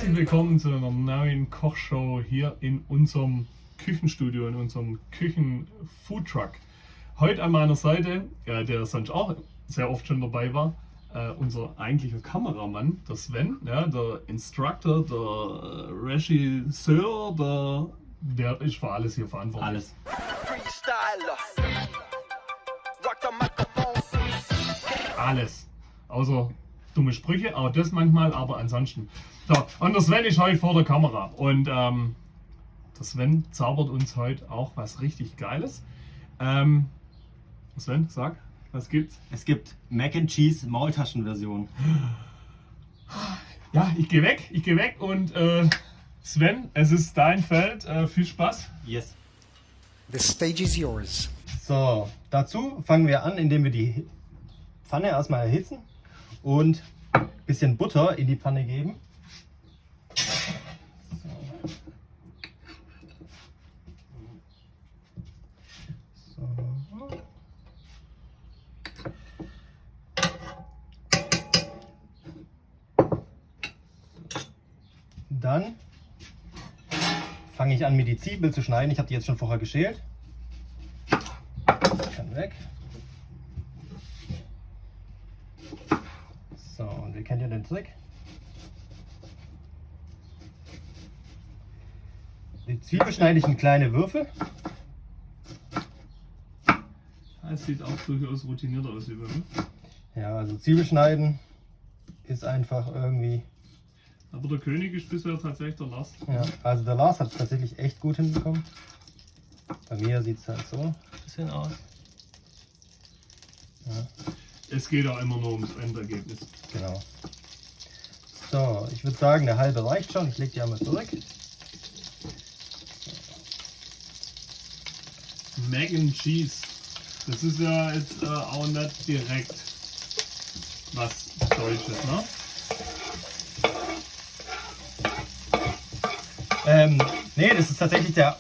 Herzlich willkommen zu einer neuen Kochshow hier in unserem Küchenstudio, in unserem Küchen-Foodtruck. Heute an meiner Seite, der sonst auch sehr oft schon dabei war, unser eigentlicher Kameramann, der Sven, ja, der Instructor, der Regisseur, der ist für alles hier verantwortlich. Alles. Alles. Außer dumme Sprüche, aber das manchmal, aber ansonsten. So, und der Sven ist heute vor der Kamera. Und der Sven zaubert uns heute auch was richtig Geiles. Sven, sag, was gibt's? Es gibt Mac and Cheese Maultaschenversion. Ja, ich gehe weg und Sven, es ist dein Feld. Viel Spaß. Yes. The stage is yours. So, dazu fangen wir an, indem wir die Pfanne erstmal erhitzen und ein bisschen Butter in die Pfanne geben. So. Dann fange ich an, mir die Zwiebel zu schneiden. Ich habe die jetzt schon vorher geschält. Das kann weg. So, und ihr kennt ja den Trick. Die Zwiebel schneide ich in kleine Würfel. Es sieht auch durchaus routiniert aus, lieber. Ne? Ja, also Zwiebel schneiden ist einfach irgendwie. Aber der König ist bisher tatsächlich der Lars. Ja, also der Lars hat es tatsächlich echt gut hinbekommen. Bei mir sieht es halt so ein bisschen aus. Ja. Es geht auch immer nur ums Endergebnis. Genau. So, ich würde sagen, der halbe reicht schon. Ich lege die einmal zurück. Mac and Cheese. Das ist ja jetzt auch nicht direkt was Deutsches, ne? Nee, das ist tatsächlich der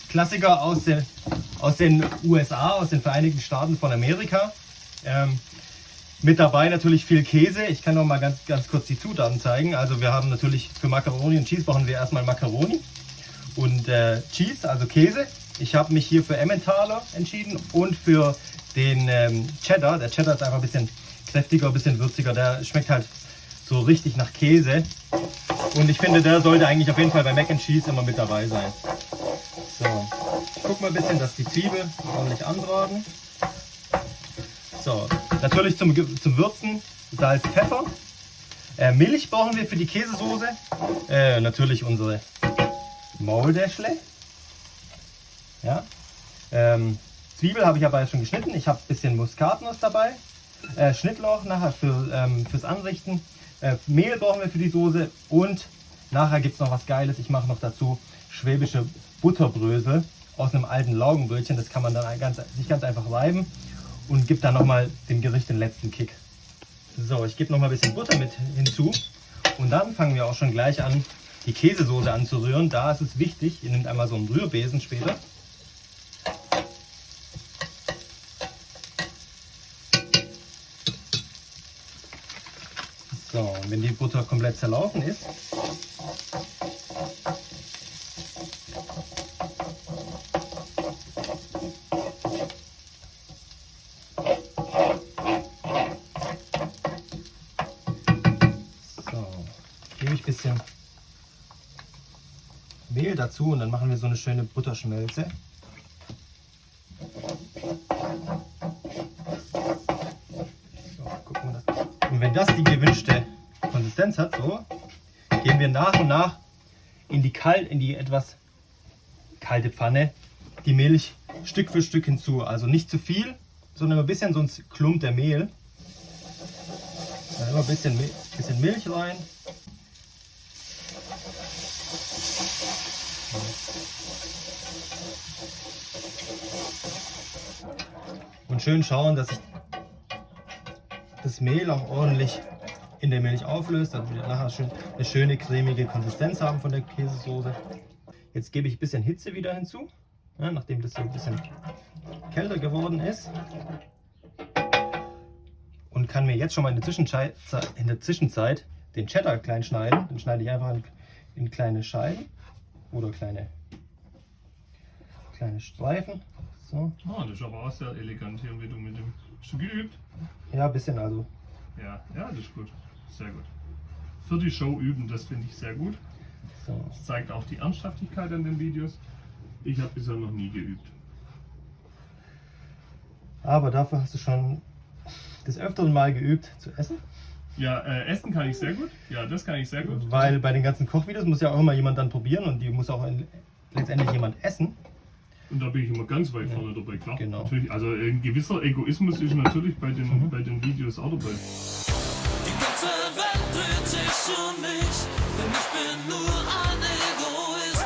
Klassiker aus den USA, aus den Vereinigten Staaten von Amerika. Mit dabei natürlich viel Käse. Ich kann noch mal ganz kurz die Zutaten zeigen. Also wir haben natürlich für Macaroni und Cheese brauchen wir erstmal Macaroni und Cheese, also Käse. Ich habe mich hier für Emmentaler entschieden und für den Cheddar. Der Cheddar ist einfach ein bisschen kräftiger, ein bisschen würziger. Der schmeckt halt so richtig nach Käse. Und ich finde, der sollte eigentlich auf jeden Fall bei Mac and Cheese immer mit dabei sein. So, ich gucke mal ein bisschen, dass die Zwiebel ordentlich anbraten. So, natürlich zum Würzen Salz, Pfeffer. Milch brauchen wir für die Käsesoße. Natürlich unsere Maultäschle. Ja. Zwiebel habe ich aber schon geschnitten. Ich habe ein bisschen Muskatnuss dabei. Schnittlauch nachher fürs Anrichten. Mehl brauchen wir für die Soße. Und nachher gibt es noch was Geiles. Ich mache noch dazu schwäbische Butterbrösel aus einem alten Laugenbrötchen. Das kann man dann sich ganz einfach reiben und gibt dann nochmal dem Gericht den letzten Kick. So, ich gebe noch mal ein bisschen Butter mit hinzu. Und dann fangen wir auch schon gleich an, die Käsesoße anzurühren. Da ist es wichtig, ihr nehmt einmal so einen Rührbesen später. So, und wenn die Butter komplett zerlaufen ist, gebe ich ein bisschen Mehl dazu und dann machen wir so eine schöne Butterschmelze. So, gucken wir das. Und wenn das die gewünschte Konsistenz hat, so, geben wir nach und nach in die etwas kalte Pfanne die Milch Stück für Stück hinzu. Also nicht zu viel, sondern ein bisschen, sonst klumpt der Mehl. Dann immer ein bisschen Milch rein. Und schön schauen, dass sich das Mehl auch ordentlich in der Milch auflöst, damit wir nachher eine schöne cremige Konsistenz haben von der Käsesoße. Jetzt gebe ich ein bisschen Hitze wieder hinzu, ja, nachdem das so ein bisschen kälter geworden ist. Und kann mir jetzt schon mal in der Zwischenzeit den Cheddar klein schneiden. Den schneide ich einfach in kleine Scheiben oder kleine Streifen. So. Oh, das ist aber auch sehr elegant hier, wie du mit dem. Hast du geübt? Ja, ein bisschen also. Ja, das ist gut. Sehr gut. Für die Show üben, das finde ich sehr gut. So. Das zeigt auch die Ernsthaftigkeit an den Videos. Ich habe bisher noch nie geübt. Aber dafür hast du schon des Öfteren mal geübt zu essen. Ja, essen kann ich sehr gut. Ja, das kann ich sehr gut. Weil bei den ganzen Kochvideos muss ja auch immer jemand dann probieren und die muss auch letztendlich jemand essen. Und da bin ich immer ganz weit vorne dabei, klar. Genau. Natürlich, also ein gewisser Egoismus ist natürlich bei den Videos auch dabei. Die ganze Welt dreht sich um mich, denn ich bin nur ein Egoist.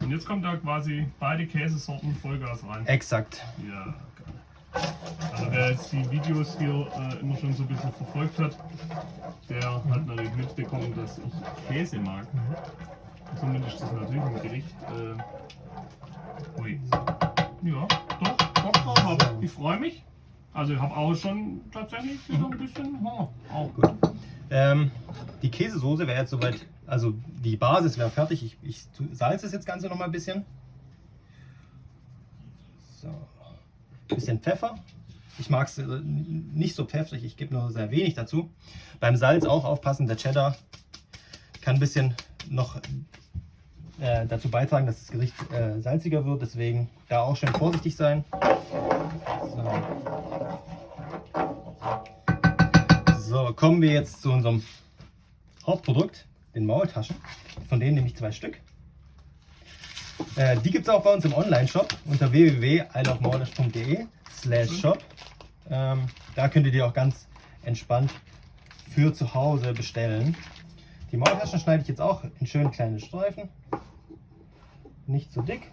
Und jetzt kommt da quasi beide Käsesorten Vollgas rein. Exakt. Ja, geil. Also wer jetzt die Videos hier immer schon so ein bisschen verfolgt hat, der hat natürlich mitbekommen, dass ich Käse mag. Somit ist das natürlich ein Gericht. Ui. Ja, doch, aber ich freue mich. Also ich habe auch schon tatsächlich so ein bisschen Hunger. Auch. Gut. Die Käsesoße wäre jetzt soweit, also die Basis wäre fertig. Ich salze das Ganze noch mal ein bisschen. So. Ein bisschen Pfeffer. Ich mag es nicht so pfeffrig, ich gebe nur sehr wenig dazu. Beim Salz auch aufpassen, der Cheddar kann ein bisschen noch dazu beitragen, dass das Gericht salziger wird, deswegen da auch schön vorsichtig sein. So, kommen wir jetzt zu unserem Hauptprodukt, den Maultaschen. Von denen nehme ich 2 Stück. Die gibt es auch bei uns im Online-Shop unter www.ilovemaultaschen.de/shop. Da könnt ihr die auch ganz entspannt für zu Hause bestellen. Die Maultaschen schneide ich jetzt auch in schön kleine Streifen. Nicht zu dick.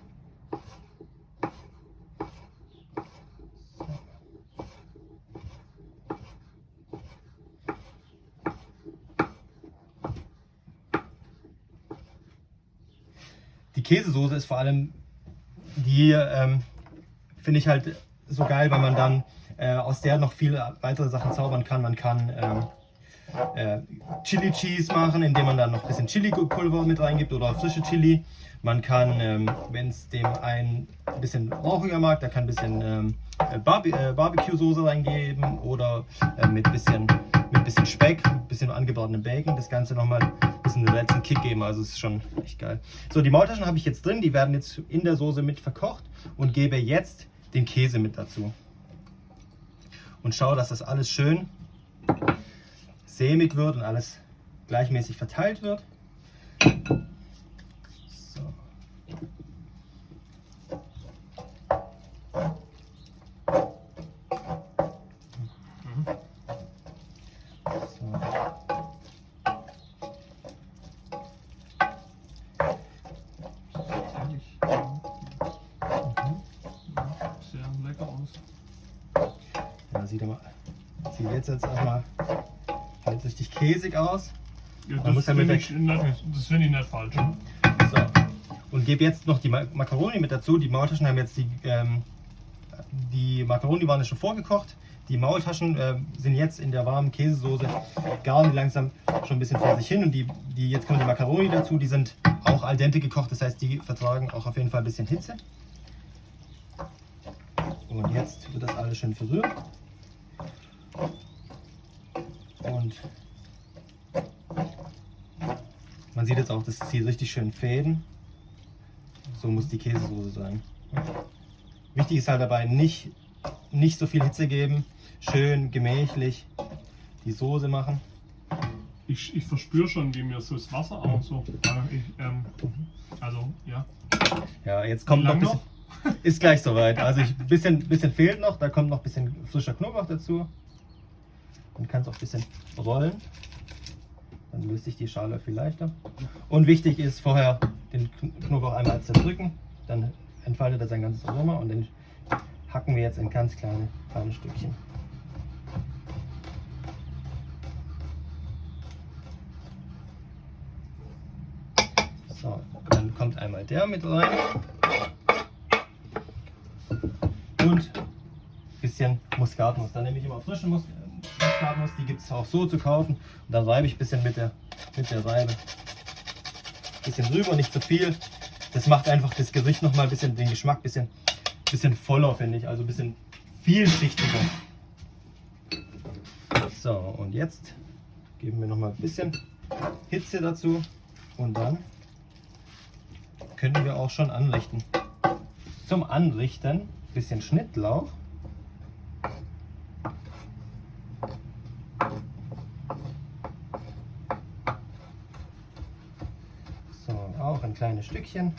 Die Käsesoße ist vor allem, die finde ich halt so geil, weil man dann aus der noch viele weitere Sachen zaubern kann. Man kann Chili Cheese machen, indem man dann noch ein bisschen Chili-Pulver mit reingibt oder frische Chili. Man kann, wenn es dem ein bisschen rauchiger mag, da kann ein bisschen Barbecue-Soße reingeben oder mit bisschen Speck, ein bisschen angebratenem Bacon, das Ganze nochmal ein bisschen den letzten Kick geben, also es ist schon echt geil. So, die Maultaschen habe ich jetzt drin, die werden jetzt in der Soße mit verkocht und gebe jetzt den Käse mit dazu. Und schaue, dass das alles schön sämig wird und alles gleichmäßig verteilt wird. So. Sehr lecker aus. Ja, sieht jetzt erstmal halt richtig käsig aus. Ja, Man muss das ja finde mit ich, nicht falsch. So. Und gebe jetzt noch die Macaroni mit dazu. Die Maultaschen haben jetzt die Macaroni waren ja schon vorgekocht. Die Maultaschen sind jetzt in der warmen Käsesoße, garen die langsam schon ein bisschen vor sich hin. Und jetzt kommen die Macaroni dazu, die sind auch al dente gekocht, das heißt, die vertragen auch auf jeden Fall ein bisschen Hitze. Und jetzt wird das alles schön verrührt. Und man sieht jetzt auch, das zieht richtig schön Fäden. So muss die Käsesoße sein. Wichtig ist halt dabei, nicht so viel Hitze geben, schön gemächlich die Soße machen. Ich verspüre schon, wie mir so das Wasser auch so. Also, ja. Ja, jetzt kommt noch ein bisschen. Ist gleich soweit. Also ein bisschen fehlt noch, da kommt noch ein bisschen frischer Knoblauch dazu. Man kann es auch ein bisschen rollen. Dann löst sich die Schale viel leichter. Und wichtig ist vorher den Knoblauch einmal zerdrücken, dann entfaltet er sein ganzes Aroma und den hacken wir jetzt in ganz kleine Stückchen. So, dann kommt einmal der mit rein. Und ein bisschen Muskatnuss. Da nehme ich immer frischen Zutatennuss, die gibt es auch so zu kaufen. Und dann reibe ich ein bisschen mit der Reibe. Ein bisschen drüber, nicht zu viel. Das macht einfach das Gericht nochmal ein bisschen, den Geschmack ein bisschen voller, finde ich. Also ein bisschen vielschichtiger. So, und jetzt geben wir nochmal ein bisschen Hitze dazu. Und dann können wir auch schon anrichten. Zum Anrichten ein bisschen Schnittlauch. So, auch ein kleines Stückchen.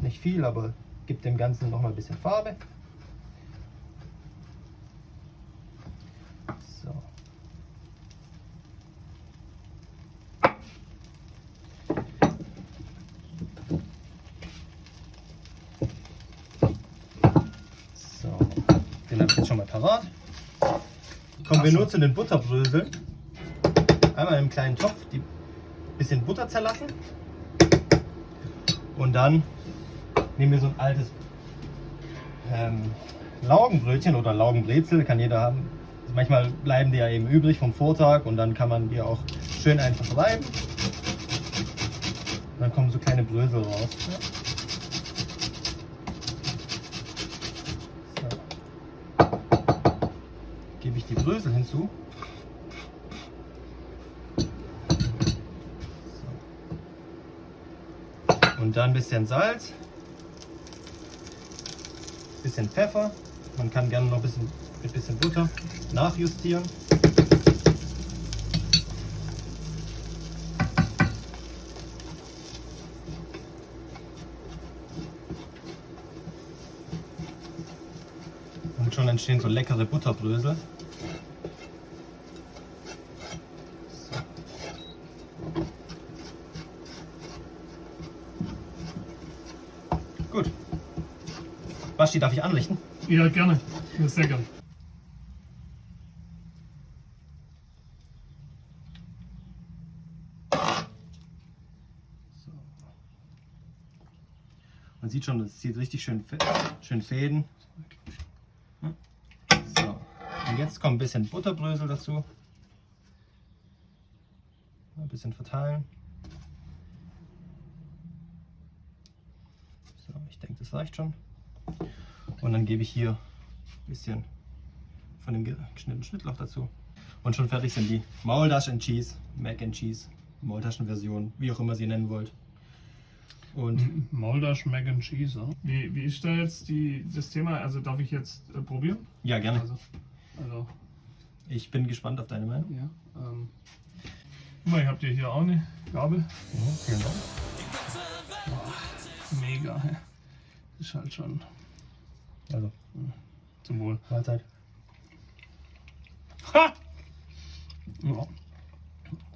Nicht viel, aber gibt dem Ganzen noch mal ein bisschen Farbe. So. So, den habe ich jetzt schon mal parat. Kommen wir nur zu den Butterbröseln. Einmal in einem kleinen Topf die bisschen Butter zerlassen. Und dann nehmen wir so ein altes Laugenbrötchen oder Laugenbrezel, kann jeder haben. Also manchmal bleiben die ja eben übrig vom Vortag und dann kann man die auch schön einfach reiben. Und dann kommen so kleine Brösel raus. Ja. So. Gebe ich die Brösel hinzu. Und dann ein bisschen Salz, ein bisschen Pfeffer. Man kann gerne noch ein bisschen mit ein bisschen Butter nachjustieren. Und schon entstehen so leckere Butterbrösel. Gut. Basti, darf ich anrichten? Ja, gerne. Ja, sehr gerne. So. Man sieht schon, es zieht richtig schön Fäden. So. Und jetzt kommt ein bisschen Butterbrösel dazu. Ein bisschen verteilen. So, ich denke, das reicht schon. Und dann gebe ich hier ein bisschen von dem geschnittenen Schnittlauch dazu. Und schon fertig sind die Maultaschen and Cheese, Mac and Cheese, Maultaschenversion, wie auch immer Sie nennen wollt. Und Maultaschen Mac and Cheese. Ja? Wie ist da jetzt das Thema? Also darf ich jetzt probieren? ja, gerne. Also Ich bin gespannt auf deine Meinung. ja. Guck mal, ich habt ihr hier auch eine Gabel. Vielen Dank. Mega. Hä? Ist halt schon Also, zum Wohl. Mahlzeit. Ha! Ja.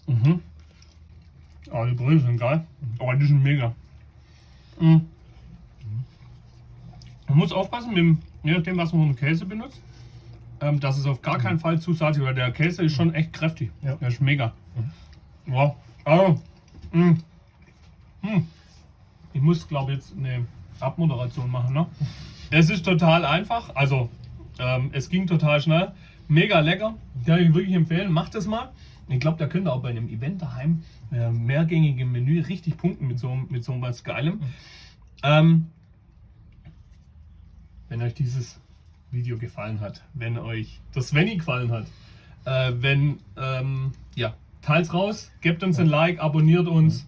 Mhm. Aber die Brösel sind geil. Aber die sind mega. Mhm. Man muss aufpassen, je nachdem, was man für einen Käse benutzt, dass es auf gar keinen Fall zu salzig, weil der Käse ist schon echt kräftig. Ja. Der ist mega. Wow. Also, ich muss, glaube ich, jetzt eine Abmoderation machen. Ne? Es ist total einfach. Also, es ging total schnell. Mega lecker. Kann ich wirklich empfehlen. Macht es mal. Ich glaube, da könnt ihr auch bei einem Event daheim mehrgängige Menü richtig punkten mit so was Geilem. Wenn euch dieses Video gefallen hat, wenn euch das Svenny gefallen hat, ja, teilt's raus, gebt uns ein Like, abonniert uns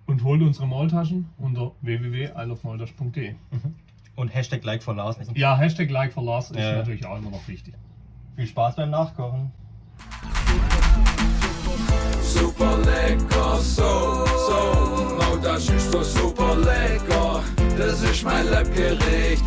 und holt unsere Maultaschen unter www.isleofmaultaschen.de. Und Hashtag Like for Lars. Ja, Hashtag Like for Lars ist Ja. natürlich auch immer noch wichtig. Viel Spaß beim Nachkochen. Super lecker, so, Maultaschen ist so super lecker. Das ist mein Leibgericht,